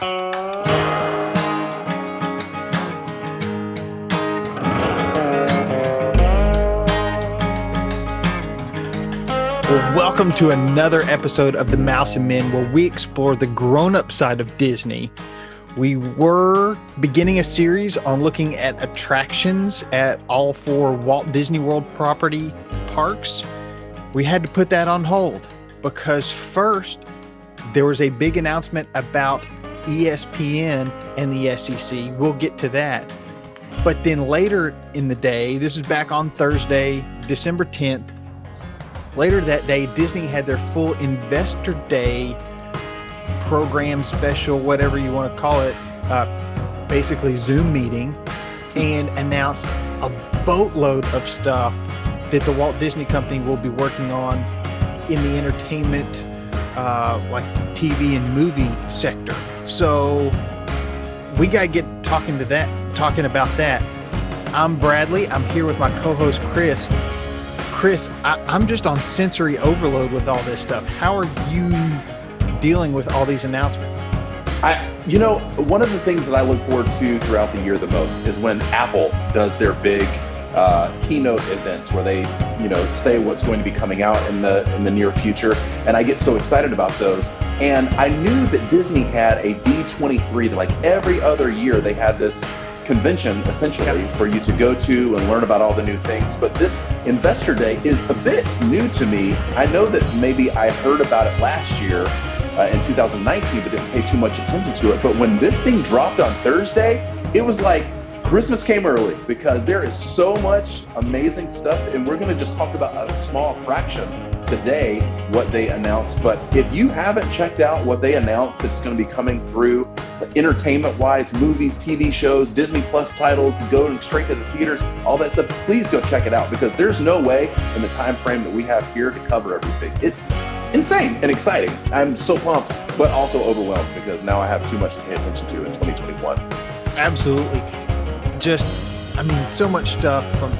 Well, welcome to another episode of The Mouse and Men, where we explore the grown-up side of Disney. We were beginning a series on looking at attractions at all four Walt Disney World property parks. We had to put that on hold because first there was a big announcement about ESPN and the SEC. We'll get to that. But then later in the day, this is back on Thursday, December 10th, later that day, Disney had their full Investor Day program, special, whatever you want to call it, basically Zoom meeting, and announced a boatload of stuff that the Walt Disney Company will be working on in the entertainment, like TV and movie sector. So we got to get talking about that. I'm Bradley. I'm here with my co-host, Chris. Chris, I'm just on sensory overload with all this stuff. How are you dealing with all these announcements? One of the things that I look forward to throughout the year the most is when Apple does their big keynote events where they, say what's going to be coming out in the near future. And I get so excited about those. And I knew that Disney had a D23 that, like every other year, they had this convention essentially for you to go to and learn about all the new things. But this Investor Day is a bit new to me. I know that maybe I heard about it last year in 2019, but didn't pay too much attention to it. But when this thing dropped on Thursday, it was like Christmas came early, because there is so much amazing stuff. And we're going to just talk about a small fraction today, what they announced. But if you haven't checked out what they announced that's going to be coming through entertainment-wise, movies, TV shows, Disney Plus titles, going straight to the theaters, all that stuff, please go check it out, because there's no way in the time frame that we have here to cover everything. It's insane and exciting. I'm so pumped, but also overwhelmed, because now I have too much to pay attention to in 2021. Absolutely. So much stuff, from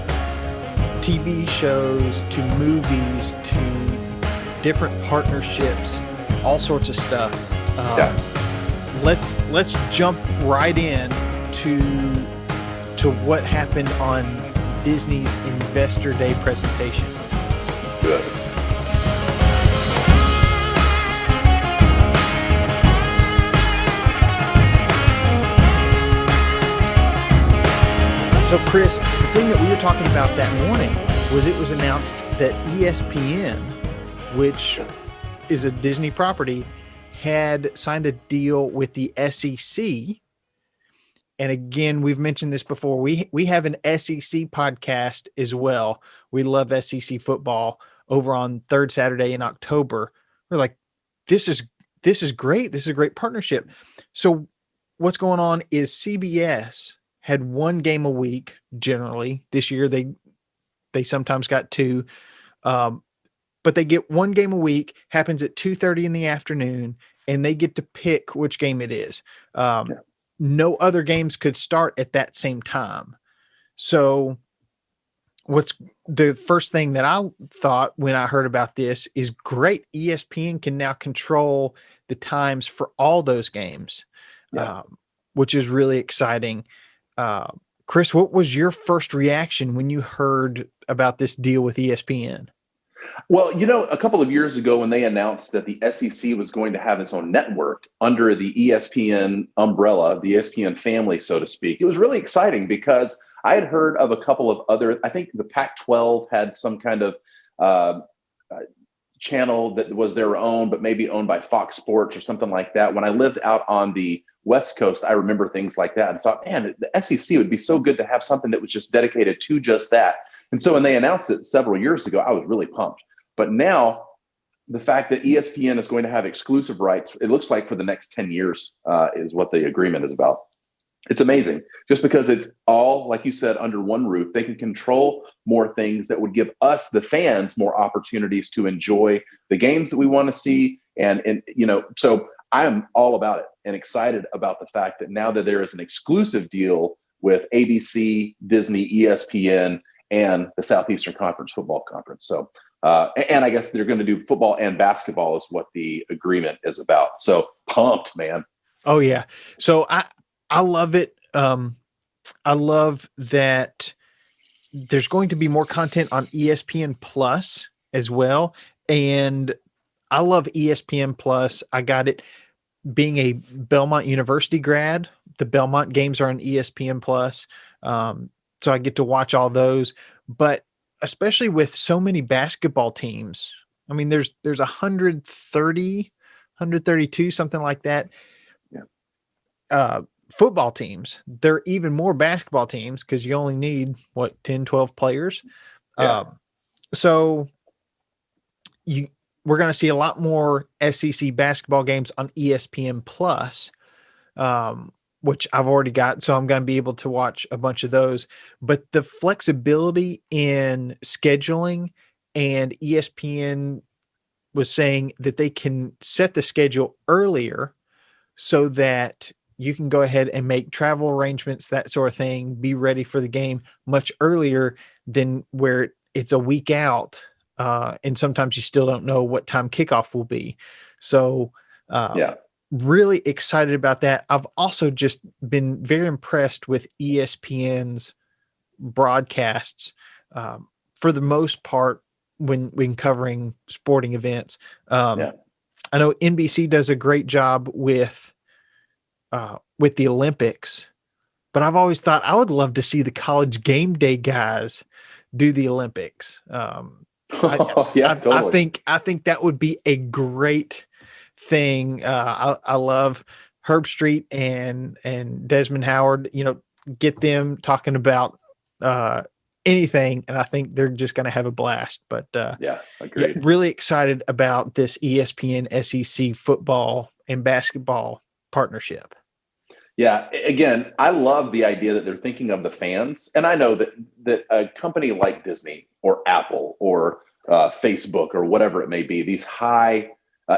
TV shows to movies to different partnerships, all sorts of stuff. Let's jump right in to what happened on Disney's Investor Day presentation. Good. So, Chris, the thing that we were talking about that morning was it was announced that ESPN, which is a Disney property, had signed a deal with the SEC. And again, we've mentioned this before. We have an SEC podcast as well. We love SEC football over on third Saturday in October. We're like, this is great. This is a great partnership. So what's going on is CBS had one game a week generally. This year they sometimes got two, but they get one game a week, happens at 2:30 in the afternoon, and they get to pick which game it is. No other games could start at that same time. So what's the first thing that I thought when I heard about this is, great, ESPN can now control the times for all those games, which is really exciting. Chris, what was your first reaction when you heard about this deal with ESPN? Well, a couple of years ago when they announced that the SEC was going to have its own network under the ESPN umbrella, the ESPN family, so to speak, it was really exciting, because I had heard of a couple of other, I think the Pac-12 had some kind of channel that was their own, but maybe owned by Fox Sports or something like that. When I lived out on the West Coast, I remember things like that and thought, man, the SEC would be so good to have something that was just dedicated to just that. And so when they announced it several years ago, I was really pumped. But now the fact that ESPN is going to have exclusive rights, it looks like for the next 10 years is what the agreement is about. It's amazing, just because it's all, like you said, under one roof. They can control more things that would give us, the fans, more opportunities to enjoy the games that we want to see. And so I am all about it and excited about the fact that now that there is an exclusive deal with ABC, Disney, ESPN, and the Southeastern Conference Football Conference. So, and I guess they're going to do football and basketball is what the agreement is about. So pumped, man. Oh yeah. So I love it. I love that there's going to be more content on ESPN Plus as well. And I love ESPN Plus. I got it being a Belmont University grad. The Belmont games are on ESPN Plus. So I get to watch all those. But especially with so many basketball teams, I mean, there's 130, 132, something like that. Yeah. Football teams, there are even more basketball teams because you only need 10, 12 players. Yeah. So you we're going to see a lot more SEC basketball games on ESPN Plus, which I've already got. So I'm going to be able to watch a bunch of those. But the flexibility in scheduling, and ESPN was saying that they can set the schedule earlier so that you can go ahead and make travel arrangements, that sort of thing, be ready for the game much earlier than where it's a week out. And sometimes you still don't know what time kickoff will be. So, Yeah. really excited about that. I've also just been very impressed with ESPN's broadcasts, for the most part when covering sporting events. Yeah. I know NBC does a great job with the Olympics, but I've always thought I would love to see the college game day guys do the Olympics. I, Yeah, I totally. think that would be a great thing. I love Herb Street and Desmond Howard. Get them talking about anything, and I think they're just going to have a blast. But Yeah, yeah, agreed. really excited about this ESPN SEC football and basketball partnership. Yeah, again, I love the idea that they're thinking of the fans, and I know that a company like Disney or Apple or Facebook or whatever it may be, these high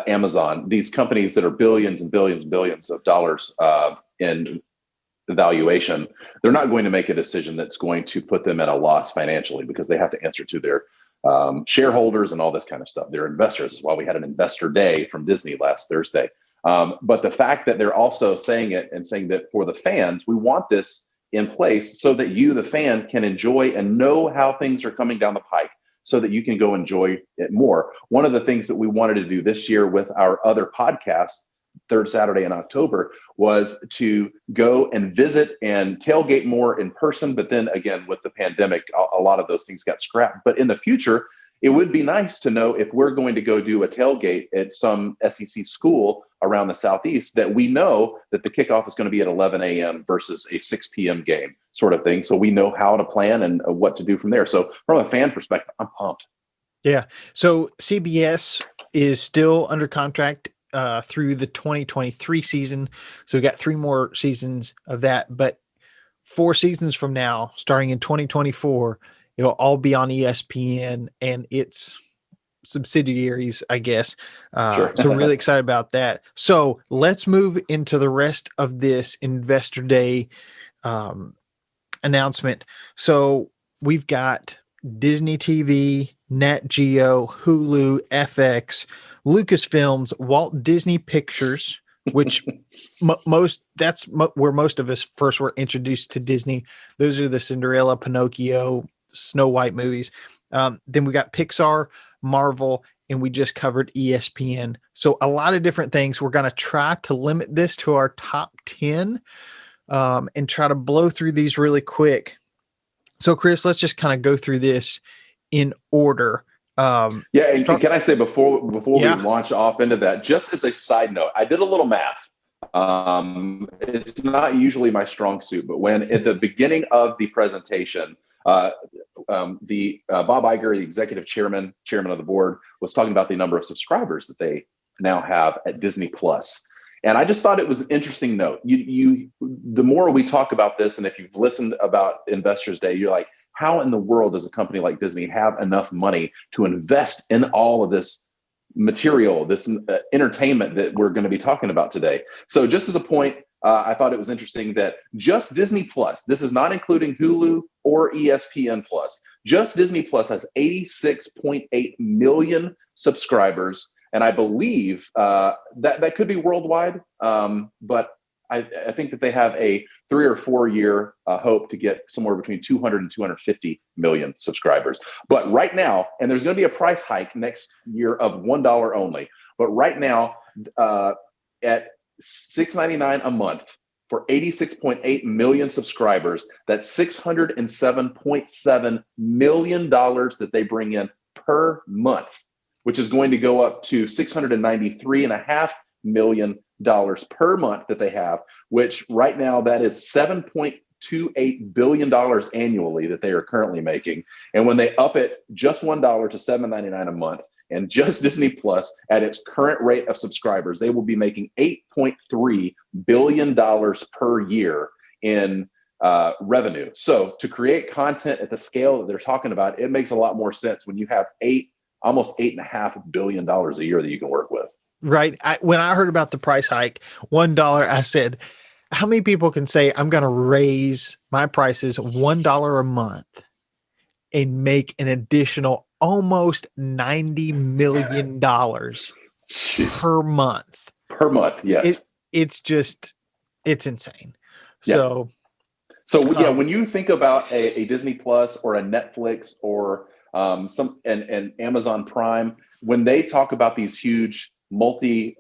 Amazon, these companies that are billions and billions and billions of dollars in valuation, they're not going to make a decision that's going to put them at a loss financially because they have to answer to their shareholders and all this kind of stuff. They're investors. That's why we had an investor day from Disney last Thursday. But the fact that they're also saying it and saying that for the fans, we want this in place so that you, the fan, can enjoy and know how things are coming down the pike so that you can go enjoy it more. One of the things that we wanted to do this year with our other podcast, third Saturday in October, was to go and visit and tailgate more in person. But then again, with the pandemic, a lot of those things got scrapped. But in the future, it would be nice to know if we're going to go do a tailgate at some SEC school around the Southeast that we know that the kickoff is going to be at 11 a.m. versus a 6 p.m. game sort of thing. So we know how to plan and what to do from there. So from a fan perspective, I'm pumped. Yeah. So CBS is still under contract through the 2023 season. So we got 3 more seasons of that. But 4 seasons from now, starting in 2024, it'll all be on ESPN and its subsidiaries, I guess. Sure. So really excited about that. So let's move into the rest of this Investor Day announcement. So we've got Disney TV, Nat Geo, Hulu, FX, Lucasfilms, Walt Disney Pictures, which where most of us first were introduced to Disney. Those are the Cinderella, Pinocchio, Snow White movies. Then we got Pixar, Marvel, and we just covered ESPN. So a lot of different things. We're going to try to limit this to our top 10 and try to blow through these really quick. So Chris, let's just kind of go through this in order. Yeah, and can I say before we Yeah. launch off into that, just as a side note, I did a little math. It's not usually my strong suit, but when at the beginning of the presentation, Bob Iger, the executive chairman of the board, was talking about the number of subscribers that they now have at Disney Plus. And I just thought it was an interesting note. The more we talk about this, and if you've listened about Investors Day, you're like, how in the world does a company like Disney have enough money to invest in all of this material, this entertainment that we're going to be talking about today? So just as a point, I thought it was interesting that just Disney Plus, this is not including Hulu or ESPN Plus, just Disney Plus has 86.8 million subscribers. And I believe that could be worldwide, but I think that they have a 3 or 4 year hope to get somewhere between 200 and 250 million subscribers. But right now, and there's going to be a price hike next year of $1 only. But right now, at $6.99 a month for 86.8 million subscribers, that's $607.7 million that they bring in per month, which is going to go up to $693.5 million per month that they have, which right now that is $7.28 billion annually that they are currently making. And when they up it just $1 to $7.99 a month, and just Disney Plus at its current rate of subscribers, they will be making $8.3 billion per year in revenue. So to create content at the scale that they're talking about, it makes a lot more sense when you have almost $8.5 billion a year that you can work with. Right. When I heard about the price hike, $1, I said, how many people can say I'm going to raise my prices $1 a month and make an additional almost $90 million per month? Per month, yes. It's insane. Yeah. So yeah, when you think about a Disney Plus or a Netflix or and Amazon Prime, when they talk about these huge double-digit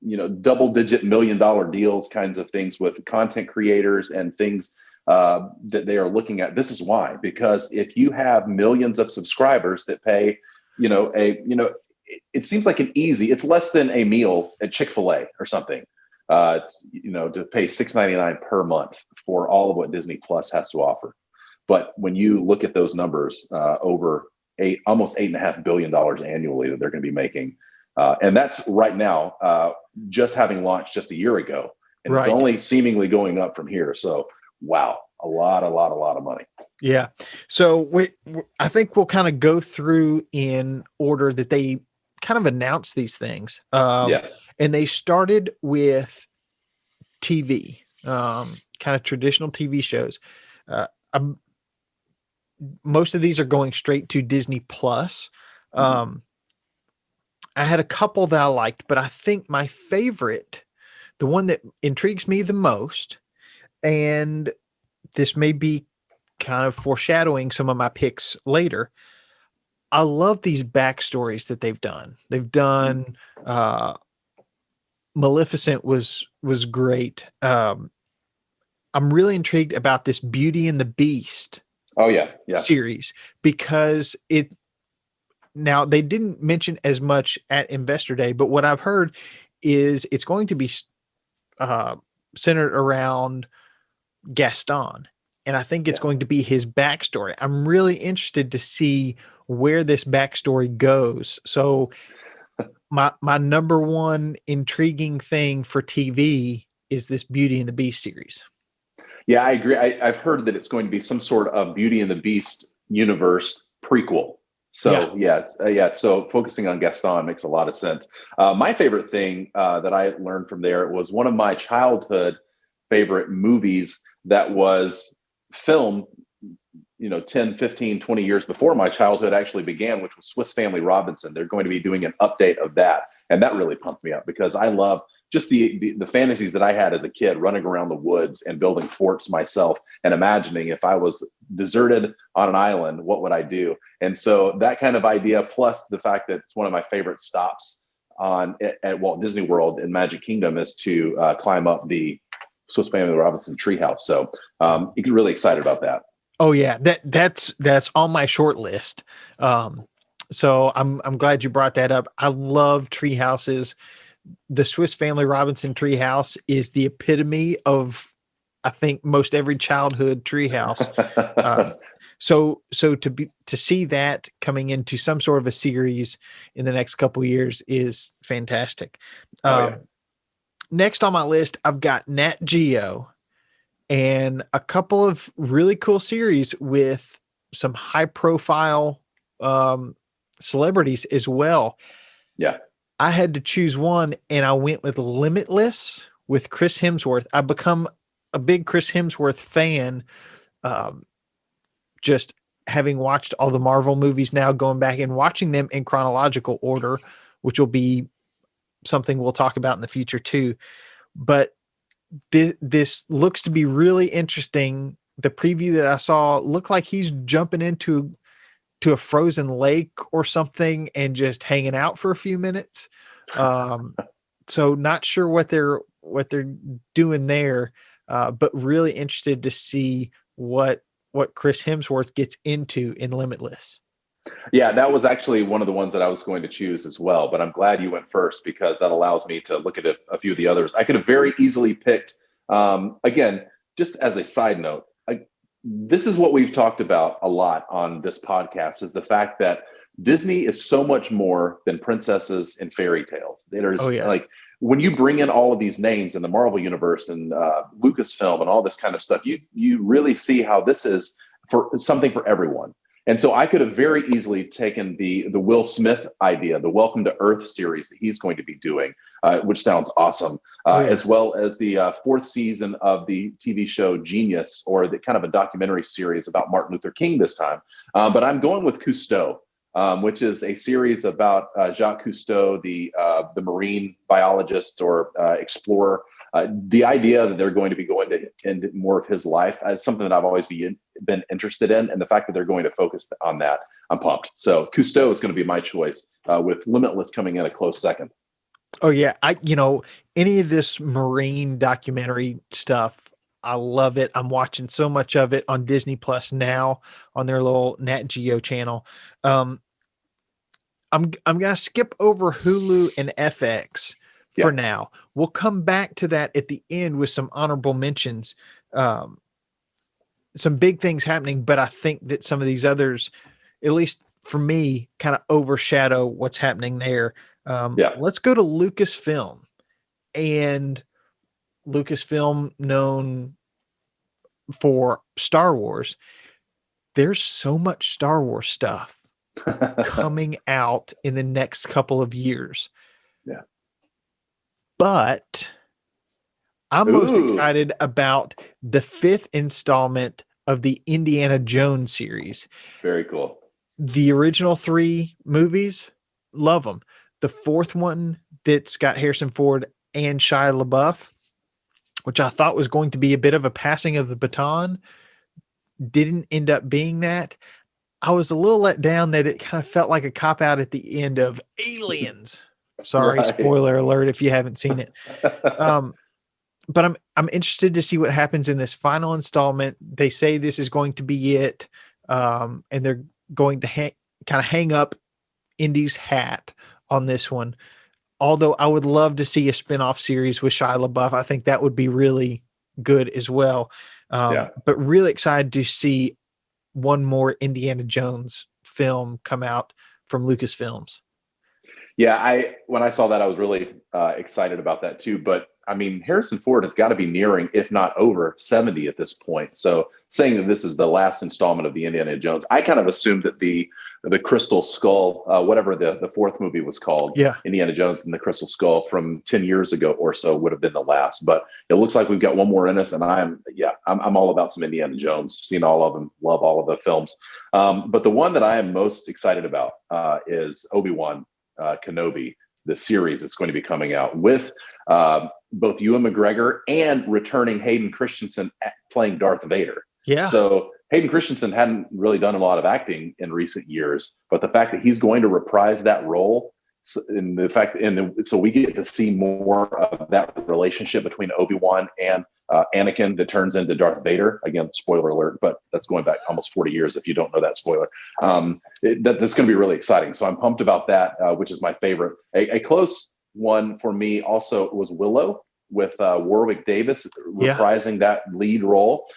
$1 million deals kinds of things with content creators and things that they are looking at, this is why. Because if you have millions of subscribers that pay, it seems like it's less than a meal at Chick-fil-A or something, to pay $6.99 per month for all of what Disney Plus has to offer. But when you look at those numbers, over almost $8.5 billion annually that they're going to be making, and that's right now, just having launched just a year ago, and It's only seemingly going up from here. So, wow, a lot of money. Yeah. So I think we'll kind of go through in order that they kind of announced these things. And they started with TV, kind of traditional TV shows. Most of these are going straight to Disney Plus. I had a couple that I liked, but I think my favorite, the one that intrigues me the most, and this may be kind of foreshadowing some of my picks later. I love these backstories that they've done. They've done Maleficent was great. I'm really intrigued about this Beauty and the Beast series, because now they didn't mention as much at Investor Day, but what I've heard is it's going to be centered around Gaston. And I think it's going to be his backstory. I'm really interested to see where this backstory goes. So my number one intriguing thing for TV is this Beauty and the Beast series. Yeah, I agree. I've heard that it's going to be some sort of Beauty and the Beast universe prequel. So so focusing on Gaston makes a lot of sense. My favorite thing that I learned from there was one of my childhood favorite movies that was filmed 10, 15, 20 years before my childhood actually began, which was Swiss Family Robinson. They're going to be doing an update of that. And that really pumped me up because I love just the fantasies that I had as a kid, running around the woods and building forts myself and imagining if I was deserted on an island, what would I do? And so that kind of idea, plus the fact that it's one of my favorite stops at Walt Disney World in Magic Kingdom, is to climb up the Swiss Family Robinson treehouse. So you get really excited about that. Oh yeah, that's on my short list. So I'm glad you brought that up. I love tree houses. The Swiss Family Robinson treehouse is the epitome of, I think, most every childhood treehouse. So to see that coming into some sort of a series in the next couple of years is fantastic. Next on my list, I've got Nat Geo and a couple of really cool series with some high profile celebrities as well. Yeah. I had to choose one, and I went with Limitless with Chris Hemsworth. I've become a big Chris Hemsworth fan, just having watched all the Marvel movies now, going back and watching them in chronological order, which will be something we'll talk about in the future too. But this looks to be really interesting. The preview that I saw looked like he's jumping into a frozen lake or something and just hanging out for a few minutes. So not sure what they're doing there, but really interested to see what Chris Hemsworth gets into in Limitless. Yeah, that was actually one of the ones that I was going to choose as well. But I'm glad you went first because that allows me to look at a few of the others. I could have very easily picked, again, just as a side note, this is what we've talked about a lot on this podcast is the fact that Disney is so much more than princesses and fairy tales. Oh There's yeah. like when you bring in all of these names in the Marvel universe and Lucasfilm and all this kind of stuff, you really see how this is for something for everyone. And so I could have very easily taken the Will Smith idea, the Welcome to Earth series that he's going to be doing, which sounds awesome, as well as the fourth season of the TV show Genius, or the kind of a documentary series about Martin Luther King this time. But I'm going with Cousteau, which is a series about Jacques Cousteau, the marine biologist or explorer. The idea that they're going to be going into more of his life is something that I've always been interested in. And the fact that they're going to focus on that, I'm pumped. So Cousteau is going to be my choice, with Limitless coming in a close second. Oh yeah. Any of this marine documentary stuff, I love it. I'm watching so much of it on Disney Plus now on their little Nat Geo channel. I'm going to skip over Hulu and FX for now. We'll come back to that at the end with some honorable mentions. Some big things happening, but I think that some of these others, at least for me, kind of overshadow what's happening there. Let's go to Lucasfilm. And Lucasfilm, known for Star Wars, there's so much Star Wars stuff coming out in the next couple of years. Yeah. But I'm most excited about the 5th installment of the Indiana Jones series. Very cool. The original 3 movies, love them. The 4th one that's got Harrison Ford and Shia LaBeouf, which I thought was going to be a bit of a passing of the baton, didn't end up being that. I was a little let down that it kind of felt like a cop-out at the end of Aliens. Sorry, right. Spoiler alert if you haven't seen it. But I'm interested to see what happens in this final installment. They say this is going to be it, and they're going to kind of hang up Indy's hat on this one. Although I would love to see a spin-off series with Shia LaBeouf. I think that would be really good as well. But really excited to see one more Indiana Jones film come out from Lucasfilms. Yeah, when I saw that, I was really excited about that too. But I mean, Harrison Ford has got to be nearing, if not over 70 at this point. So saying that this is the last installment of the Indiana Jones, I kind of assumed that the Crystal Skull, whatever the 4th movie was called, Indiana Jones and the Crystal Skull from 10 years ago or so would have been the last. But it looks like we've got one more in us, and I'm all about some Indiana Jones. Seen all of them, love all of the films. But the one that I am most excited about is Obi-Wan Kenobi, the series that's going to be coming out with both Ewan McGregor and returning Hayden Christensen playing Darth Vader. Yeah. So Hayden Christensen hadn't really done a lot of acting in recent years, but the fact that he's going to reprise that role, so we get to see more of that relationship between Obi-Wan and Anakin that turns into Darth Vader. Again, spoiler alert, but that's going back almost 40 years if you don't know that spoiler. That's going to be really exciting. So I'm pumped about that, which is my favorite. A close one for me also was Willow with Warwick Davis reprising that lead role.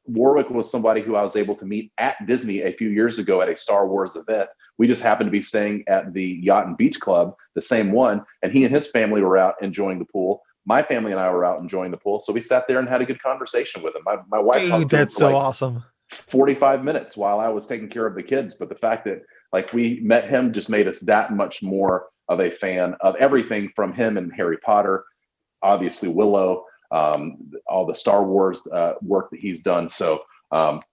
Warwick was somebody who I was able to meet at Disney a few years ago at a Star Wars event. We just happened to be staying at the Yacht and Beach Club, the same one, and he and his family were out enjoying the pool. My family and I were out enjoying the pool, so we sat there and had a good conversation with him. My wife talked to him for awesome 45 minutes while I was taking care of the kids. But the fact that we met him just made us that much more of a fan of everything from him and Harry Potter, obviously Willow, all the Star Wars work that he's done. So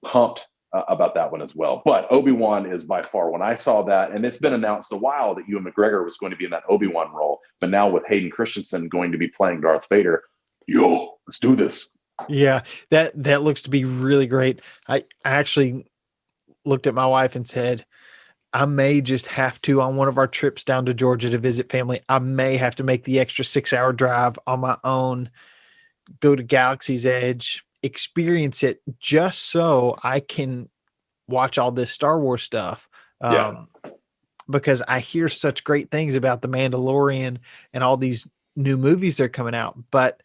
pumped about that one as well. But Obi-Wan is by far, when I saw that, and it's been announced a while that Ewan McGregor was going to be in that Obi-Wan role, but now with Hayden Christensen going to be playing Darth Vader, yo, let's do this. Yeah, that looks to be really great. I actually looked at my wife and said, I may just have to, on one of our trips down to Georgia to visit family, I may have to make the extra 6-hour drive on my own, go to Galaxy's Edge, experience it just so I can watch all this Star Wars stuff. Yeah. Because I hear such great things about The Mandalorian and all these new movies that are coming out, but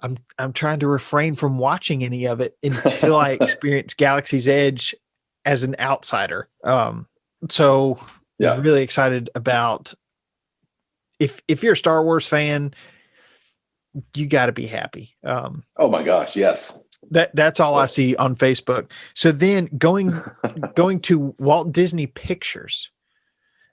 I'm trying to refrain from watching any of it until I experience Galaxy's Edge as an outsider. So Yeah. really excited about, if you're a Star Wars fan, you got to be happy. Oh my gosh, yes. That's all I see on Facebook. So then going to Walt Disney Pictures.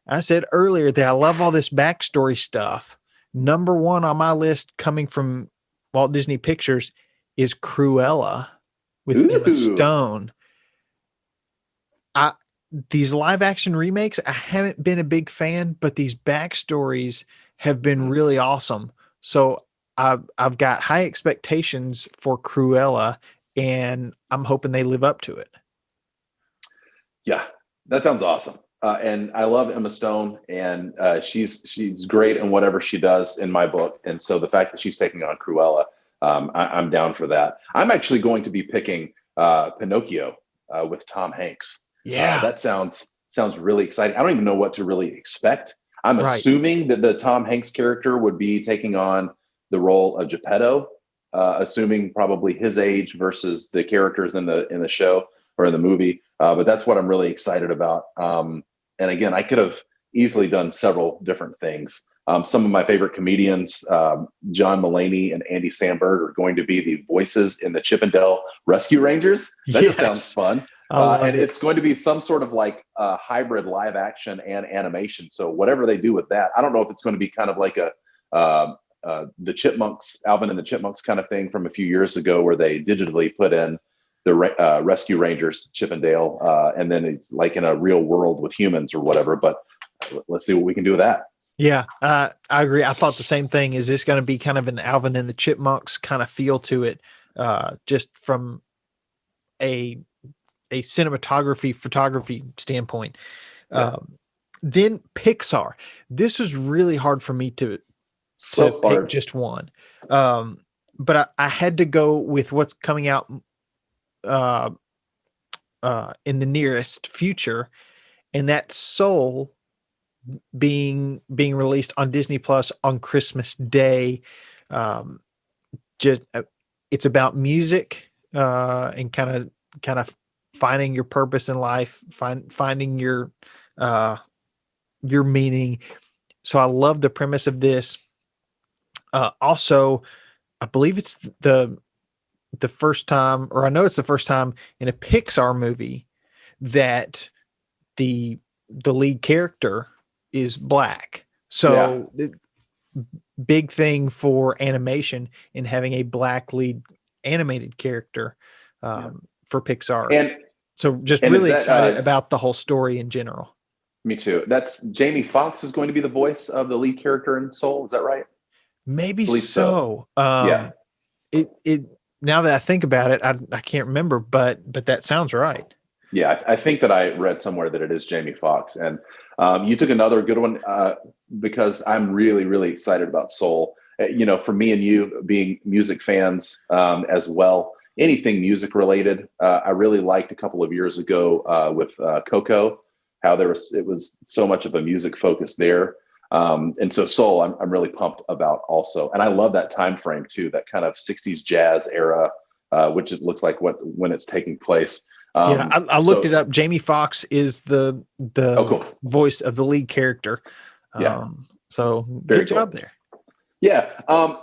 I said earlier that I love all this backstory stuff. Number one on my list coming from Walt Disney Pictures is Cruella with Emma Stone. These live action remakes, I haven't been a big fan, but these backstories have been really awesome. So I've got high expectations for Cruella, and I'm hoping they live up to it. Yeah, that sounds awesome. And I love Emma Stone, and she's great in whatever she does in my book. And so the fact that she's taking on Cruella, I'm down for that. I'm actually going to be picking Pinocchio with Tom Hanks. Yeah, that sounds really exciting. I don't even know what to really expect. I'm assuming that the Tom Hanks character would be taking on the role of Geppetto, assuming probably his age versus the characters in the show or in the movie. But that's what I'm really excited about. And again, I could have easily done several different things. Some of my favorite comedians, John Mulaney and Andy Samberg, are going to be the voices in the Chip and Dale Rescue Rangers. That just sounds fun. And it's going to be some sort of like hybrid live action and animation. So whatever they do with that, I don't know if it's going to be kind of like the Chipmunks, Alvin and the Chipmunks kind of thing from a few years ago, where they digitally put in the Rescue Rangers, Chip and Dale, and then it's like in a real world with humans or whatever. But let's see what we can do with that. Yeah, I agree. I thought the same thing. Is this going to be kind of an Alvin and the Chipmunks kind of feel to it, just from a photography standpoint? Yeah. Then Pixar. This was really hard for me to pick just one, but I had to go with what's coming out in the nearest future, and that's Soul being released on Disney Plus on Christmas Day. It's about music and kind of finding your purpose in life, finding your meaning. So I love the premise of this. Also, I believe it's the first time, or I know it's the first time in a Pixar movie that the lead character is Black. So big thing for animation in having a Black lead animated character for Pixar. And so just really excited about the whole story in general. Me too. That's Jamie Foxx is going to be the voice of the lead character in Soul. Is that right? Maybe so. It now that I think about it, I can't remember, but that sounds right. Yeah, I think that I read somewhere that it is Jamie Foxx. And you took another good one because I'm really, really excited about Soul. For me and you being music fans as well, anything music related, I really liked a couple of years ago with Coco, how it was so much of a music focus there. And so Soul, I'm really pumped about also. And I love that time frame too, that kind of 60s jazz era, which it looks like when it's taking place. I looked it up. Jamie Foxx is the cool. voice of the lead character. So very good job there. Yeah.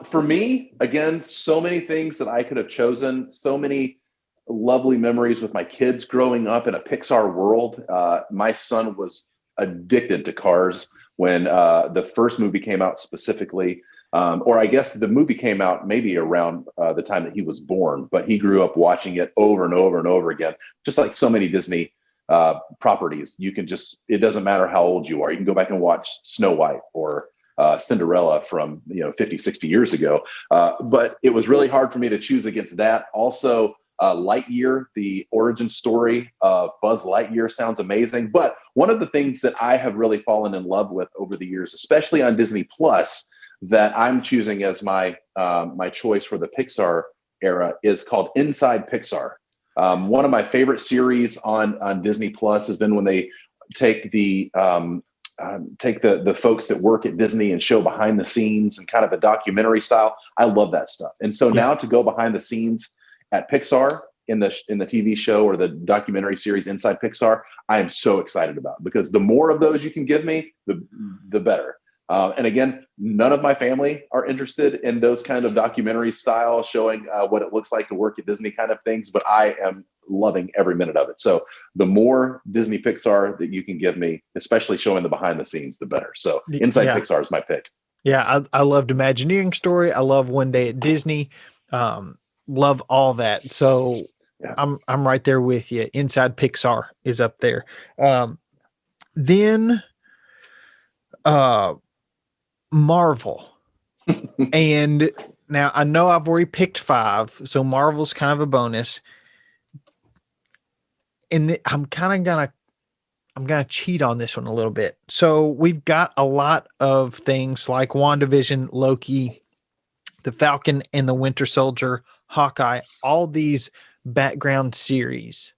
For me, again, so many things that I could have chosen, so many lovely memories with my kids growing up in a Pixar world. My son was addicted to Cars when the first movie came out specifically. Or I guess the movie came out maybe around the time that he was born, but he grew up watching it over and over and over again. Just like so many Disney properties, it doesn't matter how old you are. You can go back and watch Snow White or Cinderella from 50, 60 years ago. But it was really hard for me to choose against that. Also, Lightyear, the origin story of Buzz Lightyear sounds amazing. But one of the things that I have really fallen in love with over the years, especially on Disney Plus, that I'm choosing as my my choice for the Pixar era is called Inside Pixar. One of my favorite series on Disney Plus has been when they take the folks that work at Disney and show behind the scenes and kind of a documentary style. I love that stuff. And so now to go behind the scenes at Pixar in the TV show or the documentary series Inside Pixar, I am so excited about, because the more of those you can give me, the better. And again, none of my family are interested in those kind of documentary style showing what it looks like to work at Disney kind of things, but I am loving every minute of it. So the more Disney Pixar that you can give me, especially showing the behind the scenes, the better. So Inside Pixar is my pick. Yeah, I loved Imagineering Story. I love One Day at Disney. Love all that. So I'm right there with you. Inside Pixar is up there. Then Marvel. And now I know I've already picked 5, so Marvel's kind of a bonus. And I'm gonna cheat on this one a little bit. So we've got a lot of things like WandaVision, Loki, The Falcon and the Winter Soldier, Hawkeye, all these background series.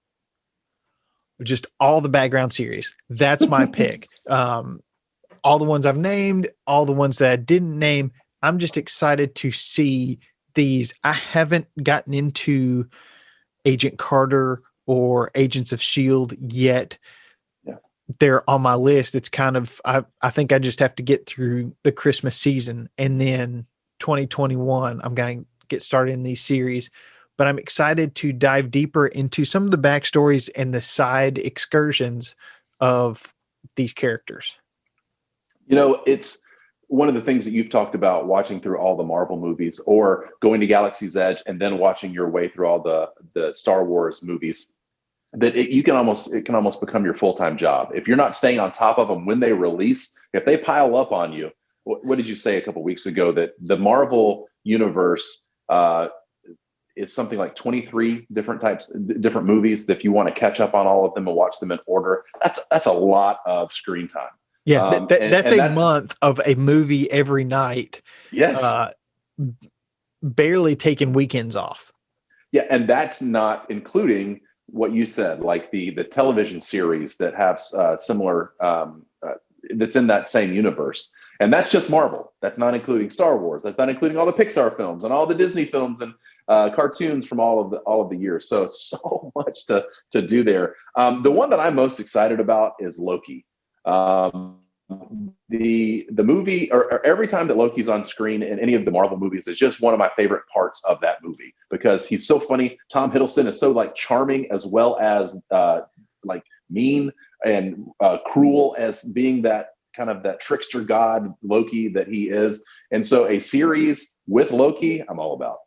Just all the background series. That's my pick. All the ones I've named, all the ones that I didn't name. I'm just excited to see these. I haven't gotten into Agent Carter or Agents of S.H.I.E.L.D. yet. Yeah. They're on my list. It's kind of, I think I just have to get through the Christmas season, and then 2021, I'm going to get started in these series. But I'm excited to dive deeper into some of the backstories and the side excursions of these characters. It's one of the things that you've talked about, watching through all the Marvel movies or going to Galaxy's Edge and then watching your way through all the Star Wars movies, that it can almost become your full-time job. If you're not staying on top of them when they release, if they pile up on you. What did you say a couple of weeks ago, that the Marvel universe is something like 23 different movies, that if you want to catch up on all of them and watch them in order, that's a lot of screen time. Yeah, that's a month of a movie every night. Yes. Barely taking weekends off. Yeah, and that's not including what you said, like the television series that have similar, that's in that same universe. And that's just Marvel. That's not including Star Wars. That's not including all the Pixar films and all the Disney films and cartoons from all of the years. So much to do there. The one that I'm most excited about is Loki. The movie, or every time that Loki's on screen in any of the Marvel movies, is just one of my favorite parts of that movie, because he's so funny. Tom Hiddleston is so charming, as well as mean and cruel, as being that kind of that trickster god Loki that he is. And so a series with Loki, I'm all about.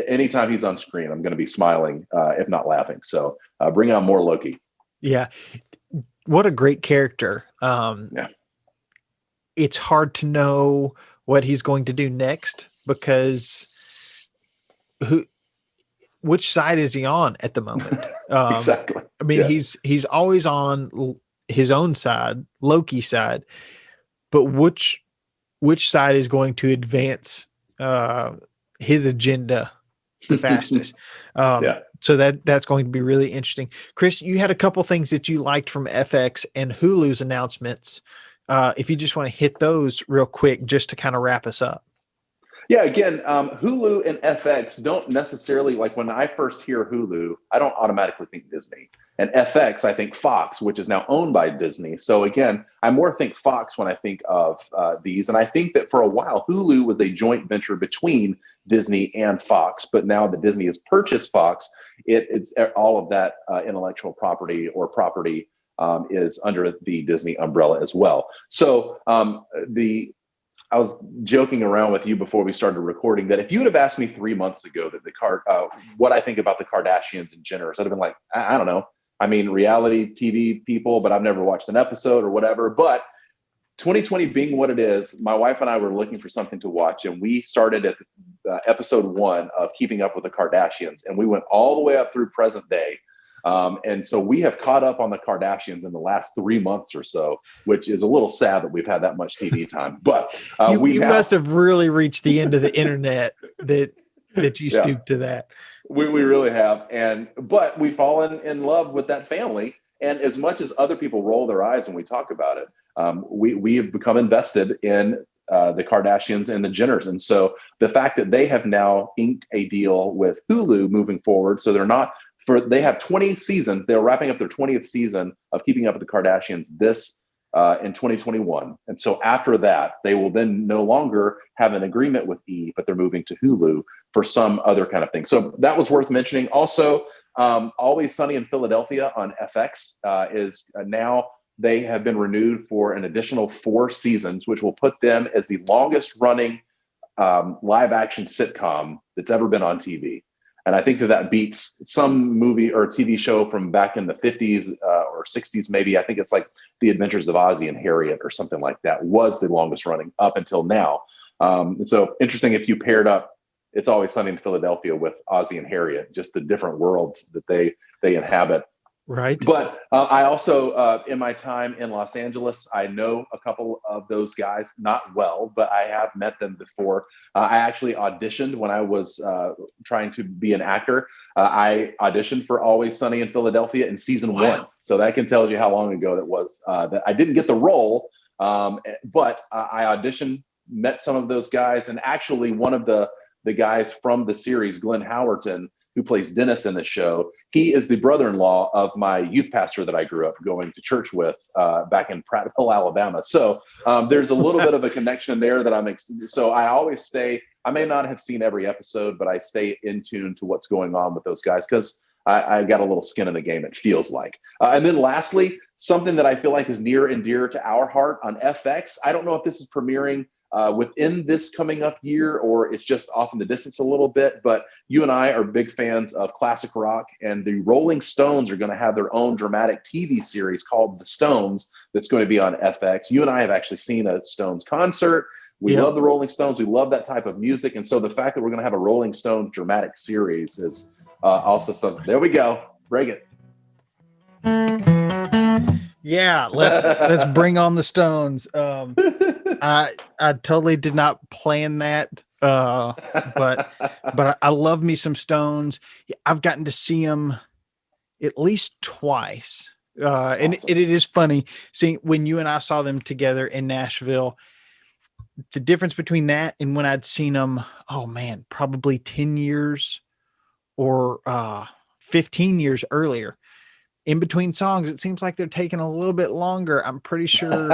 Anytime he's on screen, I'm going to be smiling, if not laughing. So bring on more Loki. Yeah. What a great character. It's hard to know what he's going to do next, because which side is he on at the moment? Exactly. I mean, he's always on his own side, Loki's side, but which side is going to advance his agenda the fastest? So that's going to be really interesting. Chris, you had a couple things that you liked from FX and Hulu's announcements. If you just want to hit those real quick, just to kind of wrap us up. Yeah, again, Hulu and FX don't necessarily, when I first hear Hulu, I don't automatically think Disney. And FX, I think Fox, which is now owned by Disney. So again, I more think Fox when I think of these. And I think that for a while, Hulu was a joint venture between Disney and Fox. But now that Disney has purchased Fox, it's all of that intellectual property or property is under the Disney umbrella as well. So I was joking around with you before we started recording that if you would have asked me 3 months ago that what I think about the Kardashians and Jenners, I'd have been like, I don't know. I mean, reality TV people, but I've never watched an episode or whatever. But 2020 being what it is, my wife and I were looking for something to watch, and we started at episode 1 of Keeping Up with the Kardashians, and we went all the way up through present day. And so we have caught up on the Kardashians in the last 3 months or so, which is a little sad that we've had that much TV time. But you must have really reached the end of the internet that you stooped to that. We really have. But we've fallen in love with that family. And as much as other people roll their eyes when we talk about it, we have become invested in the Kardashians and the Jenners. And so the fact that they have now inked a deal with Hulu moving forward, so they have 20 seasons. They're wrapping up their 20th season of Keeping Up with the Kardashians in 2021. And so after that, they will then no longer have an agreement with E, but they're moving to Hulu for some other kind of thing. So that was worth mentioning. Also, Always Sunny in Philadelphia on FX is now, they have been renewed for an additional 4 seasons, which will put them as the longest running live action sitcom that's ever been on TV. And I think that beats some movie or TV show from back in the 50s or 60s, maybe. I think it's like The Adventures of Ozzie and Harriet or something like that was the longest running up until now. So interesting if you paired up It's Always Sunny in Philadelphia with Ozzie and Harriet, just the different worlds that they inhabit. Right. But I also, in my time in Los Angeles, I know a couple of those guys, not well, but I have met them before. I actually auditioned when I was trying to be an actor. I auditioned for Always Sunny in Philadelphia in season 1. So that can tell you how long ago that was. That I didn't get the role, but I auditioned, met some of those guys. And actually one of the guys from the series, Glenn Howerton, who plays Dennis in the show, he is the brother-in-law of my youth pastor that I grew up going to church with back in Prattville, Alabama. So there's a little bit of a connection there that so I always stay, I may not have seen every episode, but I stay in tune to what's going on with those guys because I got a little skin in the game, it feels like. And then lastly, something that I feel like is near and dear to our heart on FX. I don't know if this is premiering within this coming up year, or it's just off in the distance a little bit, but you and I are big fans of classic rock, and the Rolling Stones are going to have their own dramatic TV series called The Stones that's going to be on FX. You and I have actually seen a Stones concert. We love the Rolling Stones. We love that type of music. And so the fact that we're going to have a Rolling Stone dramatic series is also something. There we go. Break it. Yeah, let's bring on the Stones. I totally did not plan that, but I love me some Stones. I've gotten to see them at least twice, and it is funny seeing when you and I saw them together in Nashville. The difference between that and when I'd seen them, oh man, probably 10 years or 15 years earlier. In between songs, it seems like they're taking a little bit longer. I'm pretty sure,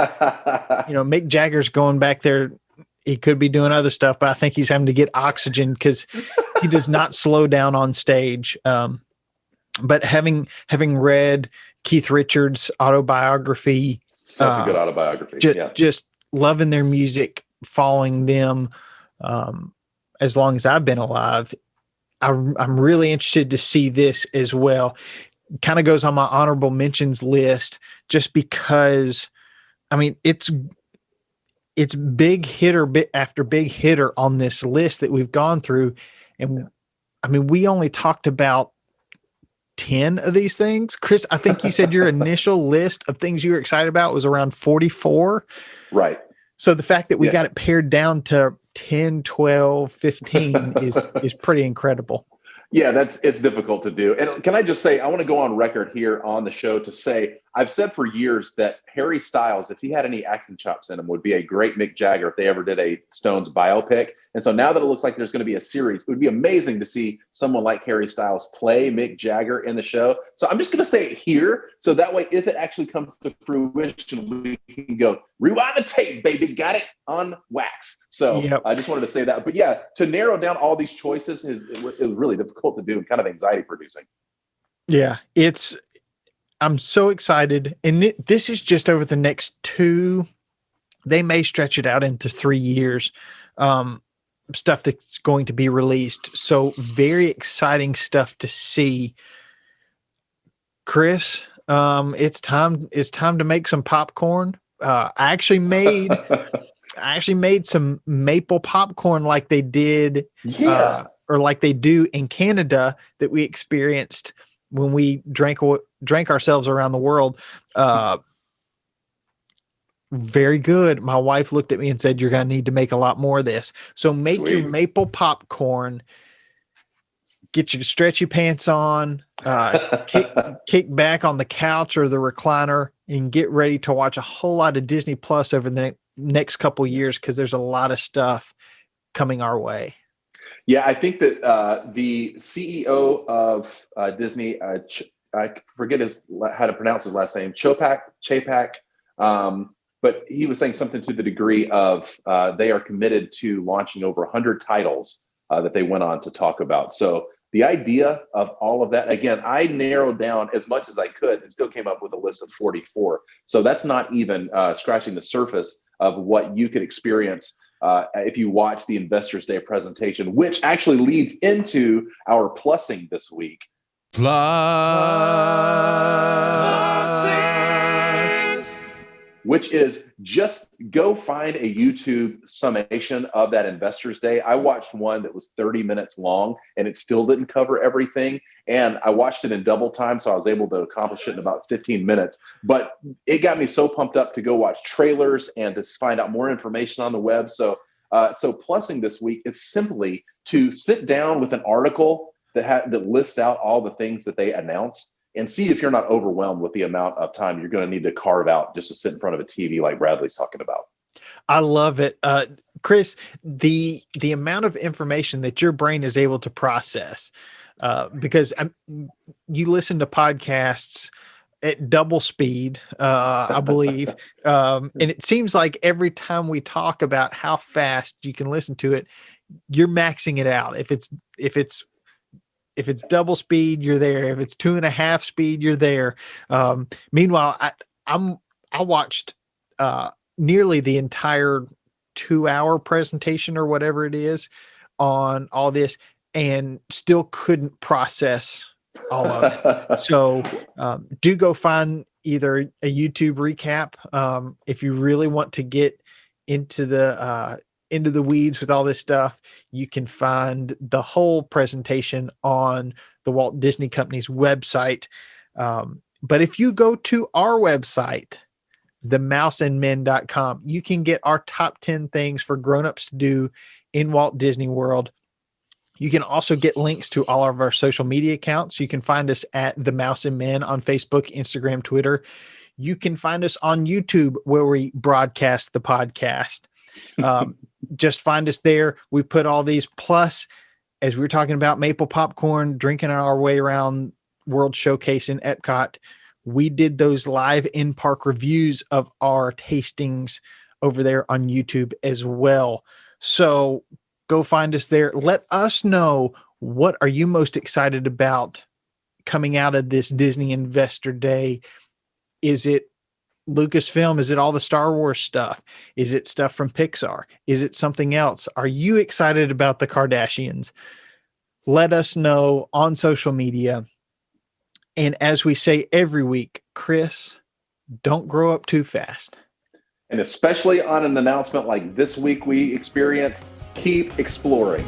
Mick Jagger's going back there. He could be doing other stuff, but I think he's having to get oxygen because he does not slow down on stage. But having read Keith Richards' autobiography, such a good autobiography, just loving their music, following them as long as I've been alive. I'm really interested to see this as well. Kind of goes on my honorable mentions list just because, I mean, it's big hitter bit after big hitter on this list that we've gone through. And I mean, we only talked about 10 of these things. Chris, I think you said your initial list of things you were excited about was around 44. Right. So the fact that we got it pared down to 10, 12, 15 is pretty incredible. Yeah, it's difficult to do. And can I just say, I want to go on record here on the show to say, I've said for years that Harry Styles, if he had any acting chops in him, would be a great Mick Jagger if they ever did a Stones biopic. And so now that it looks like there's going to be a series, it would be amazing to see someone like Harry Styles play Mick Jagger in the show. So I'm just going to say it here. So that way, if it actually comes to fruition, we can go, rewind the tape, baby. Got it on wax. So I just wanted to say that. But yeah, to narrow down all these choices it was really difficult to do and kind of anxiety producing. Yeah, I'm so excited. And this is just over the next 2, they may stretch it out into 3 years, stuff that's going to be released. So very exciting stuff to see. Chris, it's time to make some popcorn. I actually made some maple popcorn like they did, Yeah. or like they do in Canada that we experienced when we drank ourselves around the world. Very good. My wife looked at me and said, "You're going to need to make a lot more of this." So make your Sweet. maple popcorn, get your stretchy pants on, kick back on the couch or the recliner, and get ready to watch a whole lot of Disney Plus over the next couple years, because there's a lot of stuff coming our way. Yeah, I think that the CEO of Disney, I forget how to pronounce his last name, Chapek, but he was saying something to the degree of they are committed to launching over 100 titles that they went on to talk about. So the idea of all of that, again, I narrowed down as much as I could and still came up with a list of 44. So that's not even scratching the surface of what you could experience if you watch the Investors Day presentation, which actually leads into our plussing this week. Plussing. Which is just go find a YouTube summation of that Investors Day. I watched one that was 30 minutes long and it still didn't cover everything. And I watched it in double time, so I was able to accomplish it in about 15 minutes. But it got me so pumped up to go watch trailers and to find out more information on the web. So plussing this week is simply to sit down with an article that lists out all the things that they announced, and see if you're not overwhelmed with the amount of time you're going to need to carve out just to sit in front of a TV like Bradley's talking about. I love it. Chris, the amount of information that your brain is able to process, because you listen to podcasts at double speed, I believe. And it seems like every time we talk about how fast you can listen to it, you're maxing it out. If it's double speed, you're there. If it's 2.5 speed, you're there. Meanwhile, I watched nearly the entire 2-hour presentation or whatever it is on all this, and still couldn't process all of it. So do go find either a YouTube recap if you really want to get into the weeds with all this stuff. You can find the whole presentation on the Walt Disney Company's website. But if you go to our website, themouseandmen.com, you can get our top 10 things for grown-ups to do in Walt Disney World. You can also get links to all of our social media accounts. You can find us at The Mouse and Men on Facebook, Instagram, Twitter. You can find us on YouTube, where we broadcast the podcast. Just find us there. We put all these, plus, as we were talking about maple popcorn, drinking our way around World Showcase in Epcot, we did those live in-park reviews of our tastings over there on YouTube as well. So go find us there. Let us know, what are you most excited about coming out of this Disney Investor Day? Is it Lucasfilm? Is it all the Star Wars stuff? Is it stuff from Pixar? Is it something else? Are you excited about the Kardashians? Let us know on social media. And as we say every week, Chris, don't grow up too fast. And especially on an announcement like this week we experienced, keep exploring.